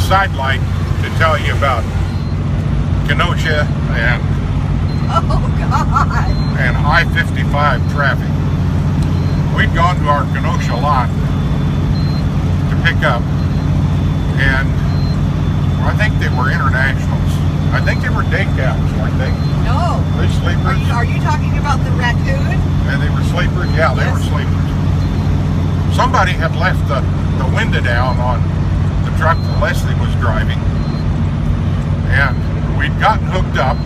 sidelight to tell you about Kenosha and I-55 traffic. We'd gone to our Kenosha lot to pick up, and I think they were internationals. I think they were day cabs, weren't they? No. They sleepers. Are you talking about the raccoon? And they were sleepers? Yeah, they were sleepers. Somebody had left the window down on the truck that Leslie was driving, and we'd gotten hooked up.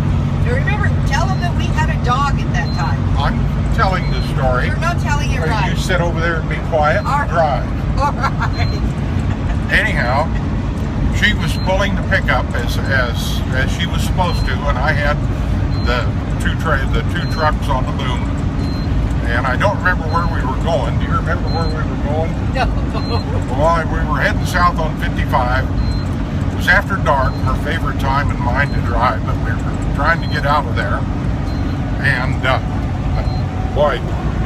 Now remember, tell them that we had a dog at that time. I'm telling the story. You're not telling it right. You sit over there and be quiet and drive. All right. Anyhow, she was pulling the pickup as she was supposed to, and I had the two trucks on the boom. And I don't remember where we were going. Do you remember where we were going? No. Well, we were heading south on 55. It was after dark, her favorite time and mine to drive, but we were trying to get out of there. And boy,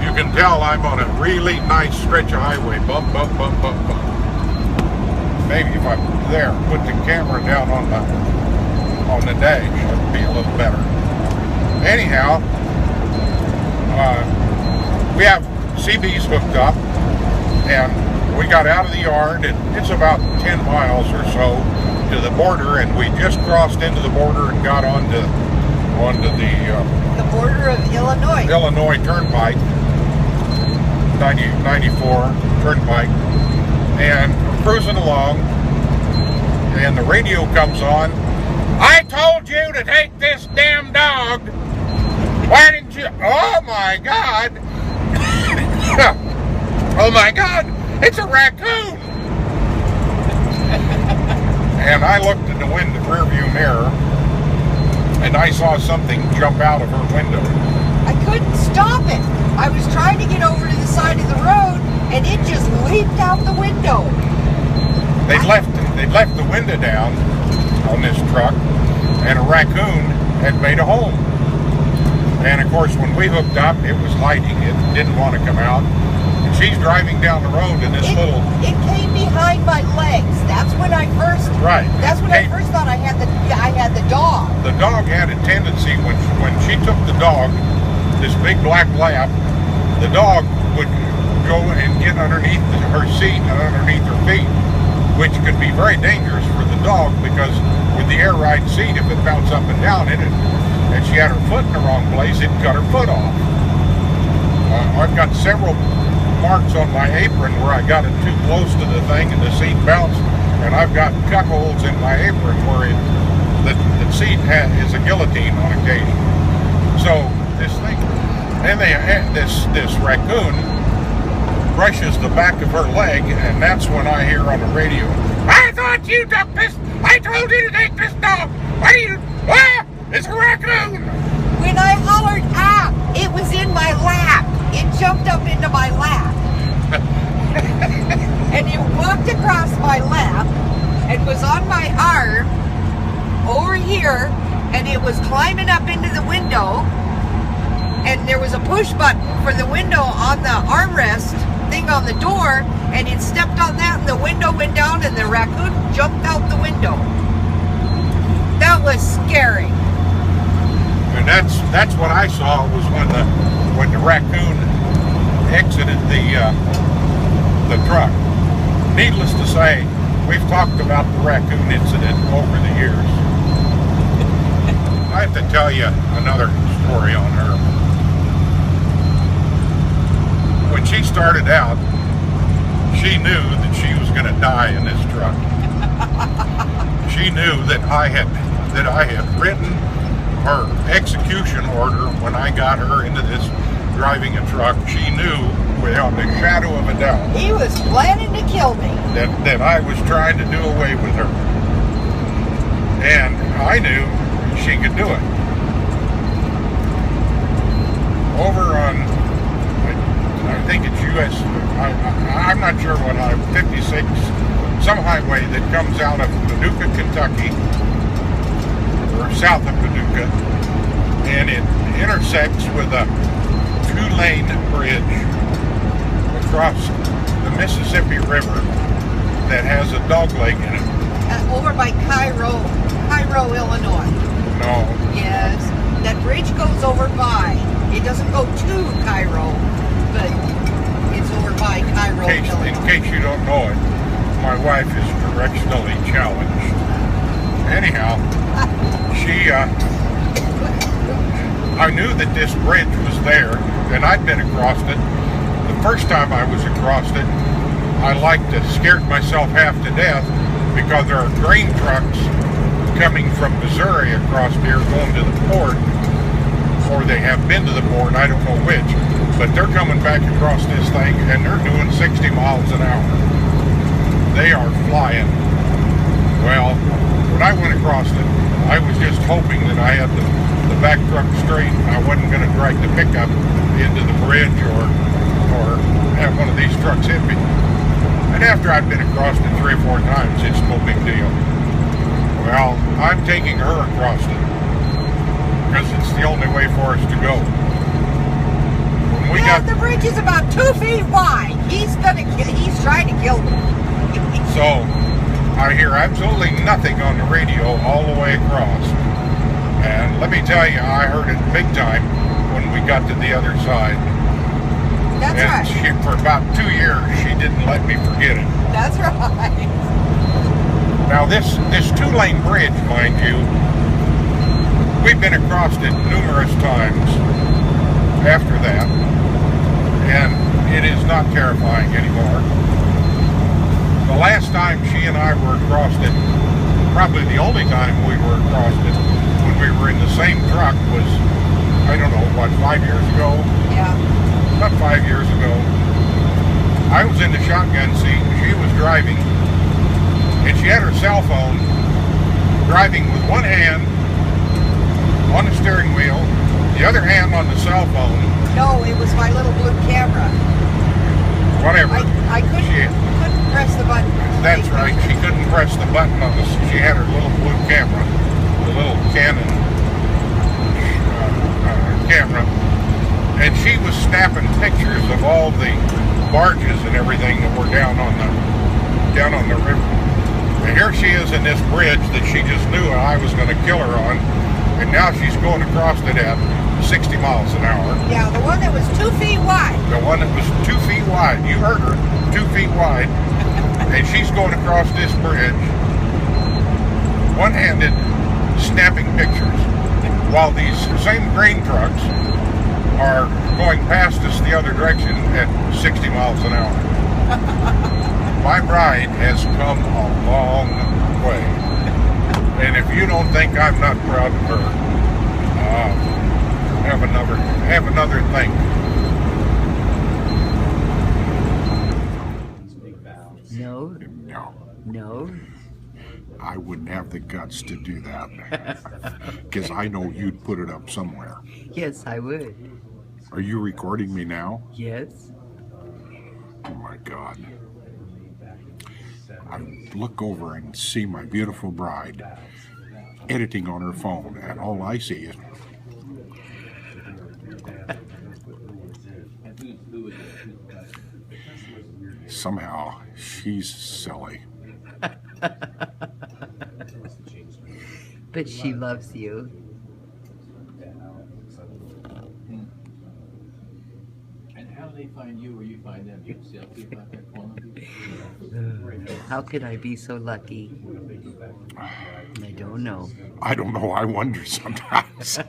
you can tell I'm on a really nice stretch of highway. Bump, bump, bump, bump, bump. Maybe if I'm there, put the camera down on the dash, it'd be a little better. Anyhow, we have CBs hooked up, and we got out of the yard, and it's about 10 miles or so to the border, and we just crossed into the border and got onto the border of Illinois Turnpike, 94 Turnpike, and we're cruising along, and the radio comes on. I told you to take this damn dog. Why didn't you? Oh my God. Oh my God, it's a raccoon! And I looked in the rear view mirror, and I saw something jump out of her window. I couldn't stop it. I was trying to get over to the side of the road, and it just leaped out the window. They'd left the window down on this truck, and a raccoon had made a home. And of course, when we hooked up, it was lighting. It didn't want to come out. And she's driving down the road in this little... It came behind my legs. That's when I first... Right. That's when I first thought I had the dog. The dog had a tendency, when she took the dog, this big black lab, the dog would go and get underneath her seat and underneath her feet, which could be very dangerous for the dog, because with the air ride seat, if it bounced up and down in it, and she had her foot in the wrong place, it cut her foot off. I've got several marks on my apron where I got it too close to the thing and the seat bounced, and I've got cut holes in my apron where the seat is a guillotine on occasion. So this thing, and this raccoon brushes the back of her leg, and that's when I hear on the radio, I thought you took this, I told you to take this dog, why do you, it's a raccoon! When I hollered, it was in my lap. It jumped up into my lap. And it walked across my lap and was on my arm over here, and it was climbing up into the window, and there was a push button for the window on the armrest thing on the door, and it stepped on that and the window went down and the raccoon jumped out the window. That was scary. And that's what I saw, was when the raccoon exited the truck. Needless to say, we've talked about the raccoon incident over the years. I have to tell you another story on her. When she started out, she knew that she was going to die in this truck. She knew that I had written her execution order when I got her into this driving a truck. She knew without a shadow of a doubt he was planning to kill me. That I was trying to do away with her. And I knew she could do it. Over on, I think it's US, I'm not sure what, 56, some highway that comes out of Paducah, Kentucky, or south of Paducah, and it intersects with a two-lane bridge across the Mississippi River that has a dogleg in it. over by Cairo, Illinois. No. Yes, that bridge goes over by. It doesn't go to Cairo, but it's over by Cairo, In Illinois. case you don't know it, my wife is directionally challenged. Anyhow, I knew that this bridge was there, and I'd been across it. The first time I was across it, I scared myself half to death because there are grain trucks coming from Missouri across here going to the port, or they have been to the port, I don't know which, but they're coming back across this thing and they're doing 60 miles an hour. They are flying. Well, when I went across it, I was just hoping that I had the back truck straight. I wasn't going to drag the pickup into the bridge or have one of these trucks hit me. And after I'd been across it 3 or 4 times, it's no big deal. Well, I'm taking her across it because it's the only way for us to go. When The bridge is about 2 feet wide. He's trying to kill me. So I hear absolutely nothing on the radio all the way across. And let me tell you, I heard it big time when we got to the other side. That's And right. for about 2 years, she didn't let me forget it. That's right. Now this 2-lane bridge, mind you, we've been across it numerous times after that, and it is not terrifying anymore. The last time she and I were across it, probably the only time we were across it, when we were in the same truck was, I don't know, what, 5 years ago? Yeah. About 5 years ago. I was in the shotgun seat, she was driving, and she had her cell phone, driving with one hand on the steering wheel, the other hand on the cell phone. No, it was my little blue camera. Whatever. I couldn't press the button. That's right. She couldn't press the button on this. She had her little blue camera, the little Canon camera, and she was snapping pictures of all the barges and everything that were down on the river. And here she is in this bridge that she just knew I was going to kill her on, and now she's going across it at 60 miles an hour. Yeah, the one that was 2 feet wide. The one that was 2 feet wide. You heard her, 2 feet wide. And she's going across this bridge, one-handed, snapping pictures, while these same grain trucks are going past us the other direction at 60 miles an hour. My bride has come a long way. And if you don't think I'm not proud of her, have another thing. No. I wouldn't have the guts to do that. Because I know you'd put it up somewhere. Yes, I would. Are you recording me now? Yes. Oh my God. I look over and see my beautiful bride editing on her phone, and all I see is somehow she's silly. But she loves you. And how do they find you or you find them? You have salespeople out there calling people? How could I be so lucky? I don't know. I don't know. I wonder sometimes.